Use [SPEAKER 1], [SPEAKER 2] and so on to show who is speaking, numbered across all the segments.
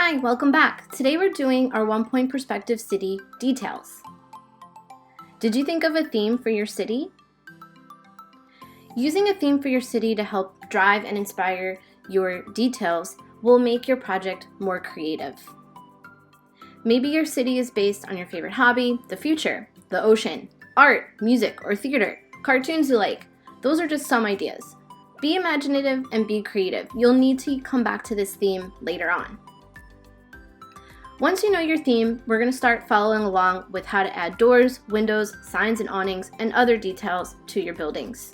[SPEAKER 1] Hi, welcome back. Today we're doing our one-point perspective city details. Did you think of a theme for your city? Using a theme for your city to help drive and inspire your details will make your project more creative. Maybe your city is based on your favorite hobby, the future, the ocean, art, music, or theater, cartoons you like. Those are just some ideas. Be imaginative and be creative. You'll need to come back to this theme later on. Once you know your theme, we're going to start following along with how to add doors, windows, signs and awnings, and other details to your buildings.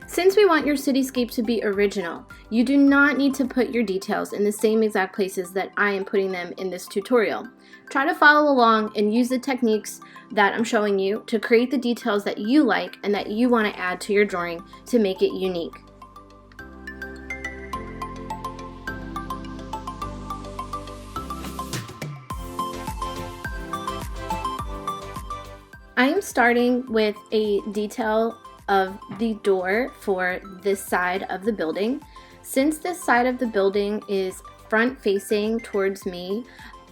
[SPEAKER 1] Since we want your cityscape to be original, you do not need to put your details in the same exact places that I am putting them in this tutorial. Try to follow along and use the techniques that I'm showing you to create the details that you like and that you want to add to your drawing to make it unique. I am starting with a detail of the door for this side of the building. Since this side of the building is front facing towards me,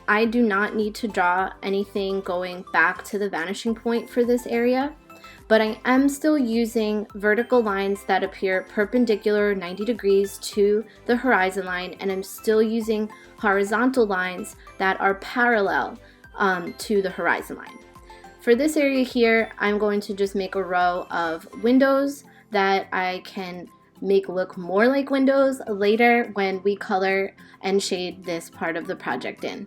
[SPEAKER 1] I do not need to draw anything going back to the vanishing point for this area, but I am still using vertical lines that appear perpendicular 90 degrees to the horizon line, and I'm still using horizontal lines that are parallel to the horizon line. For this area here, I'm going to just make a row of windows that I can make look more like windows later when we color and shade this part of the project in.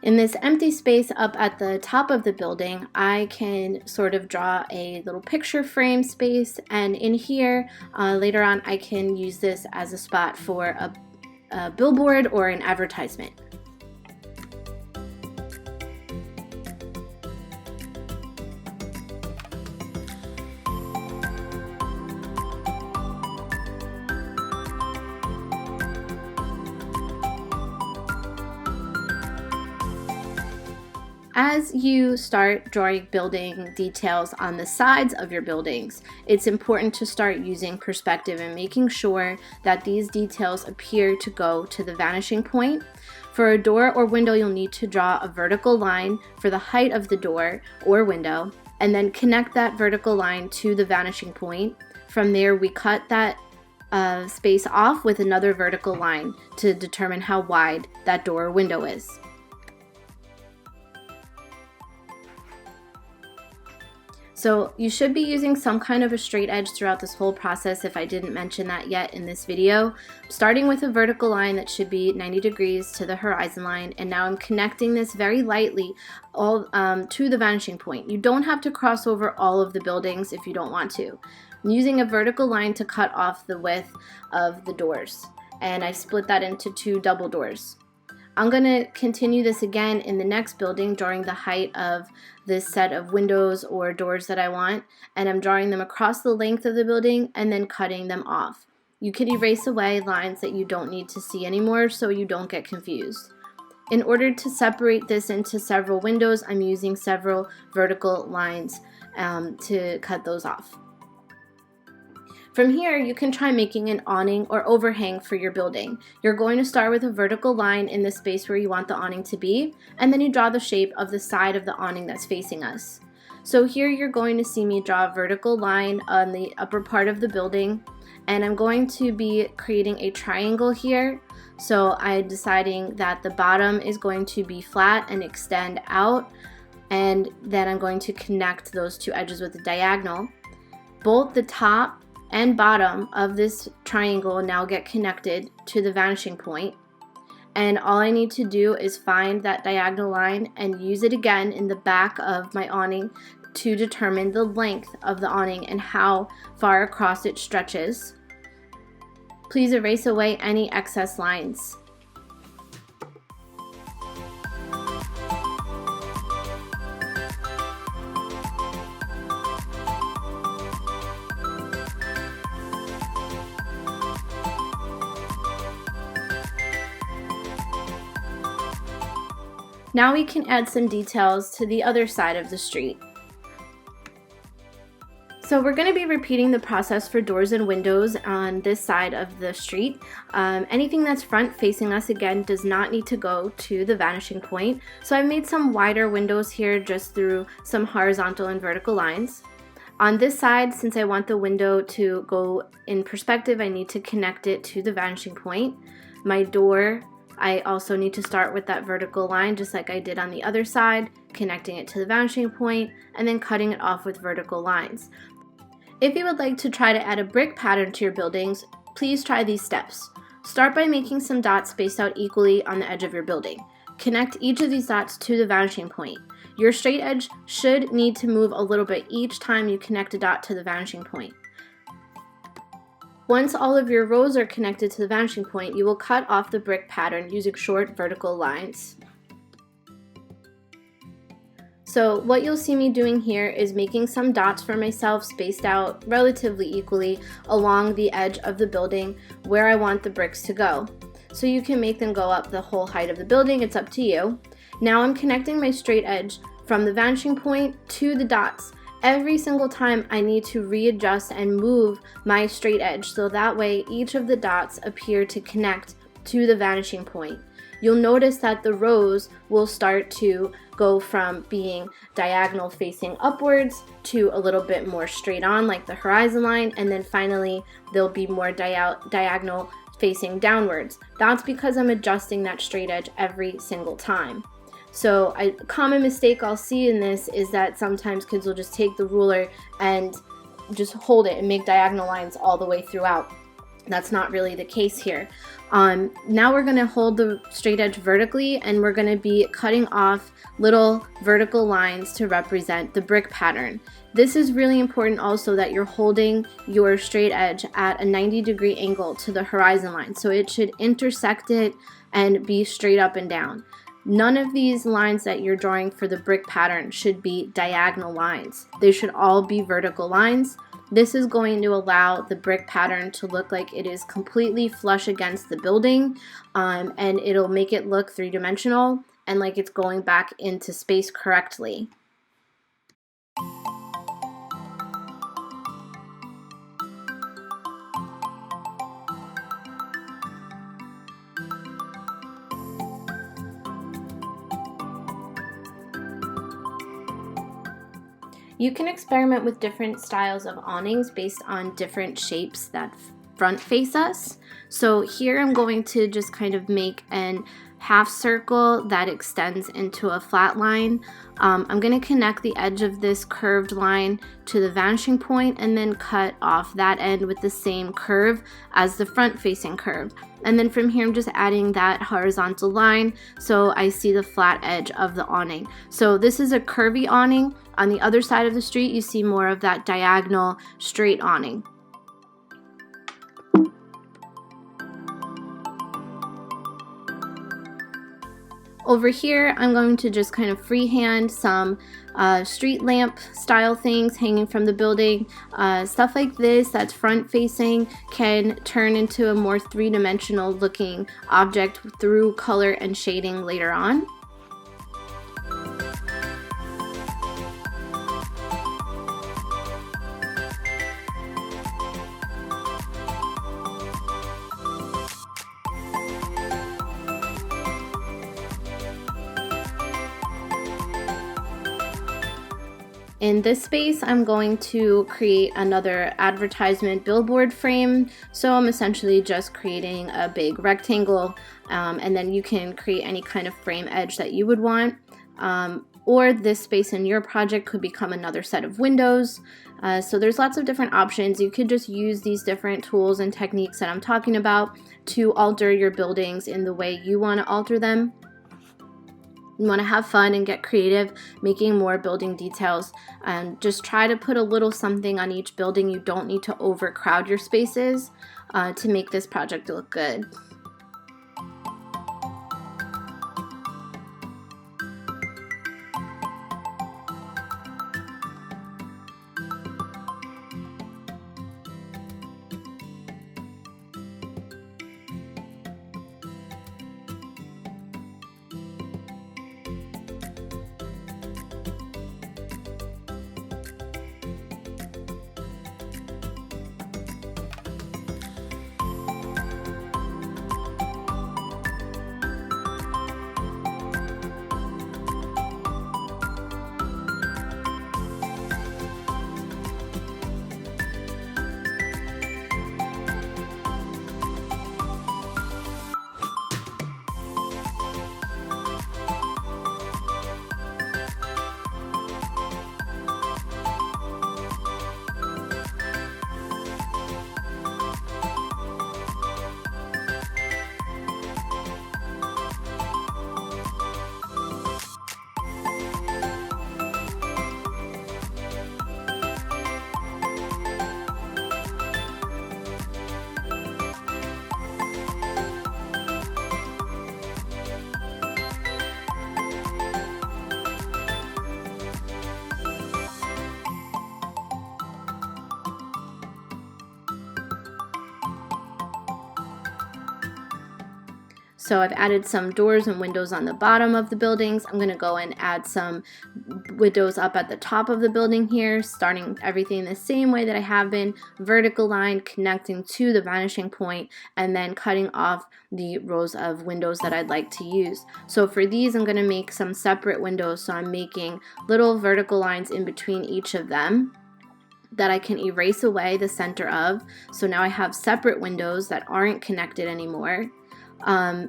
[SPEAKER 1] In this empty space up at the top of the building, I can sort of draw a little picture frame space, and in here later on I can use this as a spot for a billboard or an advertisement. As you start drawing building details on the sides of your buildings, it's important to start using perspective and making sure that these details appear to go to the vanishing point. For a door or window, you'll need to draw a vertical line for the height of the door or window, and then connect that vertical line to the vanishing point. From there, we cut that space off with another vertical line to determine how wide that door or window is. So you should be using some kind of a straight edge throughout this whole process if I didn't mention that yet in this video. Starting with a vertical line that should be 90 degrees to the horizon line, and now I'm connecting this very lightly all to the vanishing point. You don't have to cross over all of the buildings if you don't want to. I'm using a vertical line to cut off the width of the doors, and I split that into two double doors. I'm going to continue this again in the next building, drawing the height of this set of windows or doors that I want, and I'm drawing them across the length of the building and then cutting them off. You can erase away lines that you don't need to see anymore so you don't get confused. In order to separate this into several windows, I'm using several vertical lines to cut those off. From here, you can try making an awning or overhang for your building. You're going to start with a vertical line in the space where you want the awning to be, and then you draw the shape of the side of the awning that's facing us. So here you're going to see me draw a vertical line on the upper part of the building, and I'm going to be creating a triangle here. So I'm deciding that the bottom is going to be flat and extend out, and then I'm going to connect those two edges with a diagonal. Both the top and bottom of this triangle now get connected to the vanishing point, and all I need to do is find that diagonal line and use it again in the back of my awning to determine the length of the awning and how far across it stretches. Please erase away any excess lines. Now we can add some details to the other side of the street. So we're going to be repeating the process for doors and windows on this side of the street. Anything that's front facing us, again, does not need to go to the vanishing point. So I've made some wider windows here just through some horizontal and vertical lines. On this side, since I want the window to go in perspective, I need to connect it to the vanishing point. My door, I also need to start with that vertical line just like I did on the other side, connecting it to the vanishing point, and then cutting it off with vertical lines. If you would like to try to add a brick pattern to your buildings, please try these steps. Start by making some dots spaced out equally on the edge of your building. Connect each of these dots to the vanishing point. Your straight edge should need to move a little bit each time you connect a dot to the vanishing point. Once all of your rows are connected to the vanishing point, you will cut off the brick pattern using short vertical lines. So what you'll see me doing here is making some dots for myself spaced out relatively equally along the edge of the building where I want the bricks to go. So you can make them go up the whole height of the building, it's up to you. Now I'm connecting my straight edge from the vanishing point to the dots. Every single time I need to readjust and move my straight edge so that way each of the dots appear to connect to the vanishing point. You'll notice that the rows will start to go from being diagonal facing upwards to a little bit more straight on like the horizon line, and then finally they'll be more diagonal facing downwards. That's because I'm adjusting that straight edge every single time. So a common mistake I'll see in this is that sometimes kids will just take the ruler and just hold it and make diagonal lines all the way throughout. That's not really the case here. Now we're going to hold the straight edge vertically, and we're going to be cutting off little vertical lines to represent the brick pattern. This is really important also that you're holding your straight edge at a 90-degree angle to the horizon line. So it should intersect it and be straight up and down. None of these lines that you're drawing for the brick pattern should be diagonal lines. They should all be vertical lines. This is going to allow the brick pattern to look like it is completely flush against the building, and it'll make it look three-dimensional and like it's going back into space correctly. You can experiment with different styles of awnings based on different shapes that front face us. So here I'm going to just kind of make an half circle that extends into a flat line. I'm going to connect the edge of this curved line to the vanishing point and then cut off that end with the same curve as the front facing curve. And then from here I'm just adding that horizontal line so I see the flat edge of the awning. So this is a curvy awning. On the other side of the street you see more of that diagonal straight awning. Over here, I'm going to just kind of freehand some street lamp style things hanging from the building. Stuff like this that's front facing can turn into a more three-dimensional looking object through color and shading later on. In this space, I'm going to create another advertisement billboard frame. So I'm essentially just creating a big rectangle, and then you can create any kind of frame edge that you would want. Or this space in your project could become another set of windows. So there's lots of different options. You could just use these different tools and techniques that I'm talking about to alter your buildings in the way you want to alter them. You want to have fun and get creative making more building details, and just try to put a little something on each building. You don't need to overcrowd your spaces to make this project look good. So I've added some doors and windows on the bottom of the buildings. I'm going to go and add some windows up at the top of the building here, starting everything the same way that I have been, vertical line connecting to the vanishing point, and then cutting off the rows of windows that I'd like to use. So for these, I'm going to make some separate windows, so I'm making little vertical lines in between each of them that I can erase away the center of. So now I have separate windows that aren't connected anymore.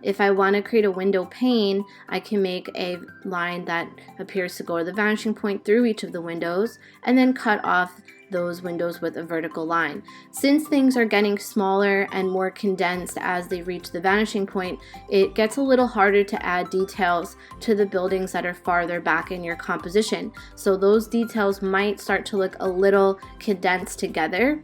[SPEAKER 1] If I want to create a window pane, I can make a line that appears to go to the vanishing point through each of the windows and then cut off those windows with a vertical line. Since things are getting smaller and more condensed as they reach the vanishing point, it gets a little harder to add details to the buildings that are farther back in your composition. So those details might start to look a little condensed together.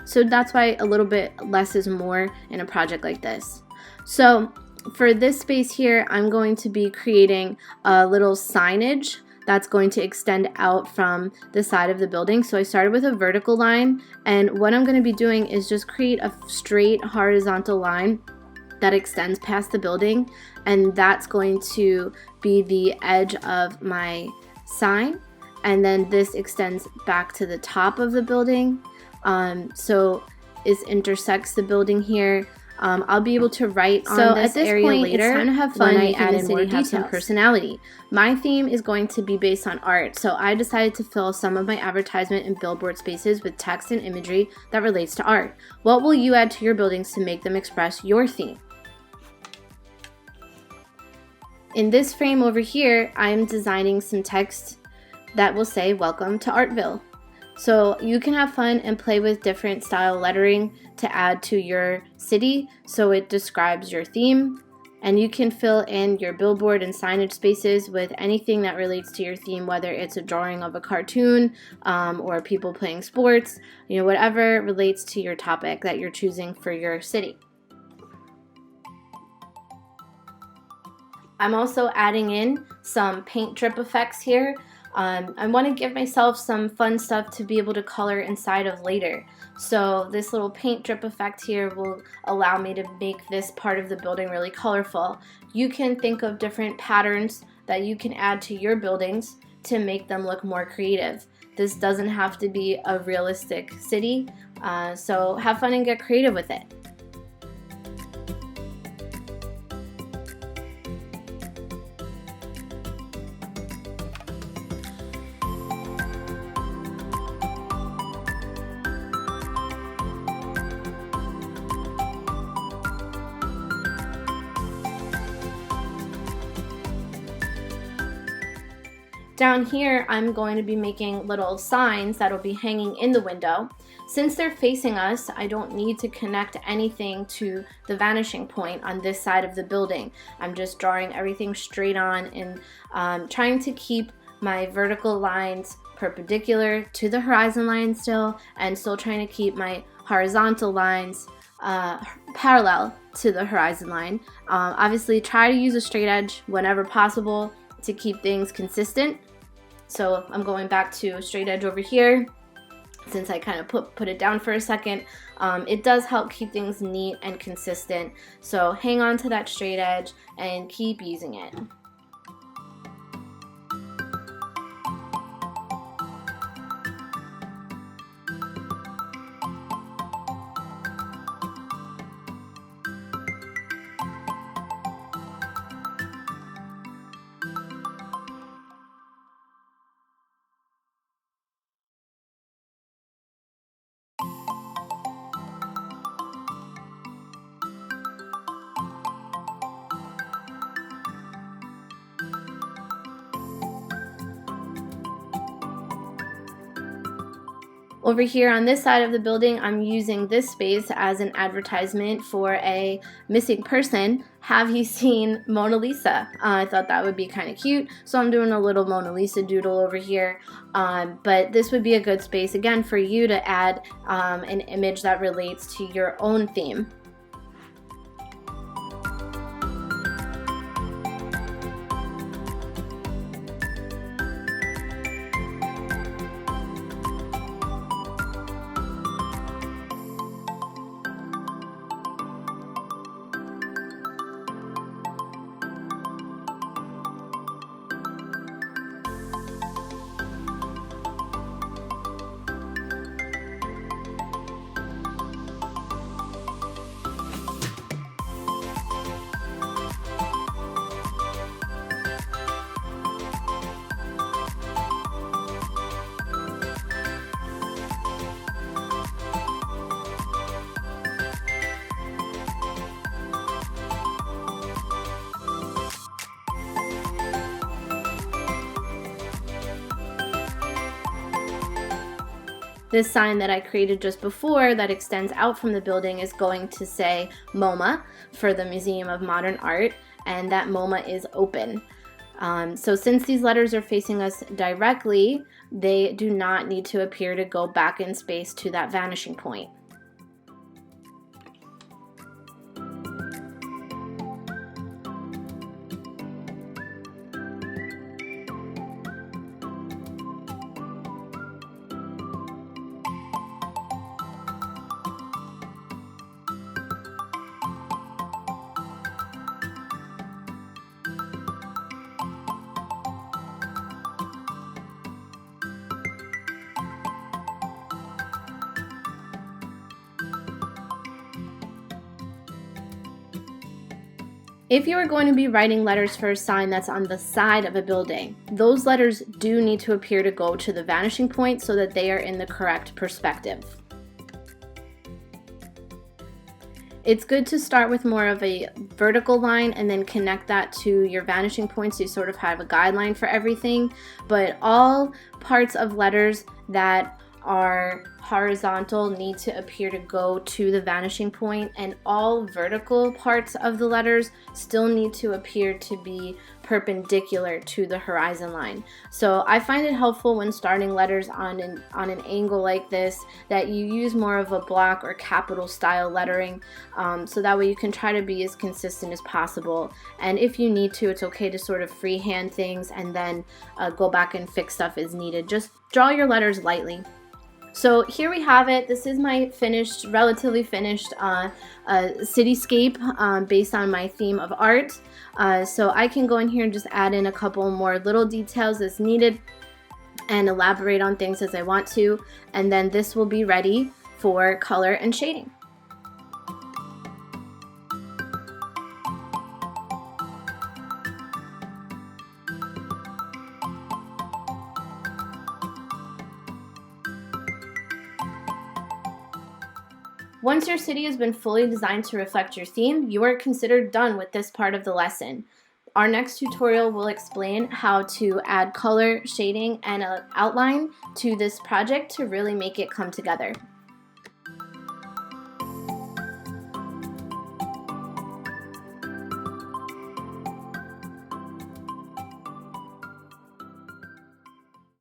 [SPEAKER 1] So that's why a little bit less is more in a project like this. So for this space here, I'm going to be creating a little signage that's going to extend out from the side of the building. So I started with a vertical line, and what I'm going to be doing is just create a straight horizontal line that extends past the building, and that's going to be the edge of my sign, and then this extends back to the top of the building. So it intersects the building here. I'll be able to write on this area later. It's time to have fun and add in more details and personality. My theme is going to be based on art, so I decided to fill some of my advertisement and billboard spaces with text and imagery that relates to art. What will you add to your buildings to make them express your theme? In this frame over here, I am designing some text that will say, "Welcome to Artville." So you can have fun and play with different style lettering to add to your city so it describes your theme. And you can fill in your billboard and signage spaces with anything that relates to your theme, whether it's a drawing of a cartoon or people playing sports, whatever relates to your topic that you're choosing for your city. I'm also adding in some paint drip effects here. I want to give myself some fun stuff to be able to color inside of later. So this little paint drip effect here will allow me to make this part of the building really colorful. You can think of different patterns that you can add to your buildings to make them look more creative. This doesn't have to be a realistic city, so have fun and get creative with it. Down here, I'm going to be making little signs that'll be hanging in the window. Since they're facing us, I don't need to connect anything to the vanishing point on this side of the building. I'm just drawing everything straight on and trying to keep my vertical lines perpendicular to the horizon line still, and still trying to keep my horizontal lines parallel to the horizon line. Obviously, try to use a straight edge whenever possible to keep things consistent. So I'm going back to a straight edge over here. Since I kind of put it down for a second, it does help keep things neat and consistent. So hang on to that straight edge and keep using it. Over here on this side of the building, I'm using this space as an advertisement for a missing person. Have you seen Mona Lisa? I thought that would be kind of cute, so I'm doing a little Mona Lisa doodle over here. But this would be a good space, again, for you to add an image that relates to your own theme. This sign that I created just before that extends out from the building is going to say MoMA for the Museum of Modern Art, and that MoMA is open. So since these letters are facing us directly, they do not need to appear to go back in space to that vanishing point. If you are going to be writing letters for a sign that's on the side of a building, those letters do need to appear to go to the vanishing point so that they are in the correct perspective. It's good to start with more of a vertical line and then connect that to your vanishing point so you sort of have a guideline for everything, but all parts of letters that are horizontal need to appear to go to the vanishing point, and all vertical parts of the letters still need to appear to be perpendicular to the horizon line. So I find it helpful when starting letters on an angle like this that you use more of a block or capital style lettering, so that way you can try to be as consistent as possible. And if you need to, it's okay to sort of freehand things and then go back and fix stuff as needed. Just draw your letters lightly. So here we have it. This is my finished, relatively finished cityscape based on my theme of art. So I can go in here and just add in a couple more little details as needed and elaborate on things as I want to. And then this will be ready for color and shading. Once your city has been fully designed to reflect your theme, you are considered done with this part of the lesson. Our next tutorial will explain how to add color, shading, and an outline to this project to really make it come together.